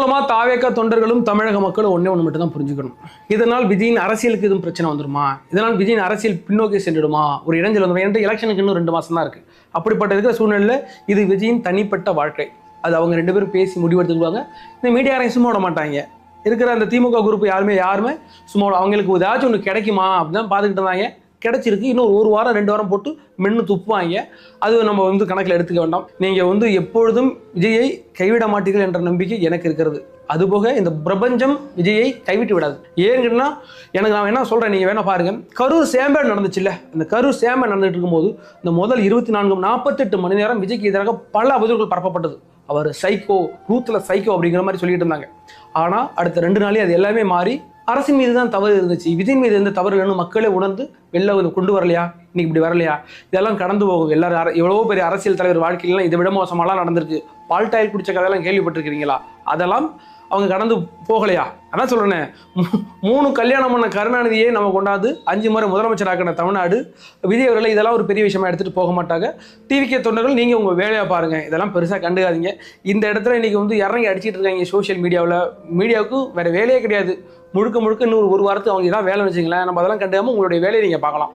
மூலமா தாவேக தொண்டர்களும் தமிழக மக்களும் ஒண்ணு மட்டும் தான் புரிஞ்சுக்கணும். இதனால் விஜயின் அரசியலுக்கு எதுவும் பிரச்சனை வந்துருமா? இதனால் விஜயின் அரசியல் பின்னோக்கி சென்றுடுமா? ஒரு இடைஞ்சல் வந்து என்கிட்ட எலெக்ஷனுக்கு இன்னும் 2 மாசம் தான் இருக்கு. அப்படிப்பட்ட இருக்கிற சூழ்நிலையில் இது விஜயின் தனிப்பட்ட வாழ்க்கை. அது அவங்க 2 பேரும் பேசி முடிவெடுத்துக்குவாங்க. இந்த மீடியாரையும் சும்மா விட மாட்டாங்க. இருக்கிற அந்த திமுக குரூப் யாருமே சும்மா அவங்களுக்கு ஏதாச்சும் ஒன்று கிடைக்குமா அப்படின்னு பார்த்துக்கிட்டு இருந்தாங்க. கிடைச்சிருக்கு. இன்னும் 1 வாரம் 2 வாரம் போட்டு மென்னு துப்புவாங்க. அது நம்ம வந்து கணக்கில் எடுத்துக்க வேண்டாம். நீங்கள் வந்து எப்பொழுதும் விஜயை கைவிட மாட்டீர்கள் என்ற நம்பிக்கை எனக்கு இருக்கிறது. அதுபோக இந்த பிரபஞ்சம் விஜயை கைவிட்டு விடாது. ஏன்னா எனக்கு நான் என்ன சொல்கிறேன், நீங்கள் வேணா பாருங்க. கரூர் சேம்பேடு நடந்துச்சு இல்லை? அந்த கரூர் சேம்பேடு நடந்துட்டு இருக்கும்போது இந்த முதல் 48 மணி நேரம் விஜய்க்கு எதிராக பல அவதூறுகள் பரப்பப்பட்டது. அவர் சைக்கோ, ரூத்தில் சைக்கோ அப்படிங்கிற மாதிரி சொல்லிட்டு இருந்தாங்க. ஆனால் அடுத்த 2 நாளே அது எல்லாமே மாறி அரசின் மீது தான் தவறு இருந்துச்சு, விஜய் மீது எந்த தவறு இல்லைன்னு மக்களே உணர்ந்து வெளில கொண்டு வரலையா? இன்னைக்கு இப்படி வரலையா? இதெல்லாம் கடந்து போகும். எல்லாரும் எவ்வளவோ பெரிய அரசியல் தலைவர் வாழ்க்கையிலாம் இதை விட மோசமாலாம் நடந்திருக்கு. பால்டாயில் குடிச்ச கதையெல்லாம் கேள்விப்பட்டிருக்கிறீங்களா? அதெல்லாம் அவங்க கடந்து போகலையா? அதான் சொல்றேனே, 3 கல்யாணம் பண்ண கருணாநிதியை நம்ம கொண்டாந்து 5 முறை முதலமைச்சர் ஆக்கின தமிழ்நாடு விஜய் அவர்களை இதெல்லாம் ஒரு பெரிய விஷயமா எடுத்துட்டு போக மாட்டாங்க. டிவிகே தொண்டர்கள் நீங்க உங்க வேலையை பாருங்க, இதெல்லாம் பெருசா கண்டுக்காதீங்க. இந்த இடத்துல இன்னைக்கு வந்து இறங்கி அடிச்சிட்டு இருக்காங்க சோசியல் மீடியாவில். மீடியாவுக்கு வேற வேலையே கிடையாது. முழுக்க இன்னும் 1 வாரத்துக்கு அவங்க இதான் வேலை வச்சுங்களேன். நம்ம அதெல்லாம் கண்டுக்காம உங்களுடைய வேலையை நீங்க பார்க்கலாம்.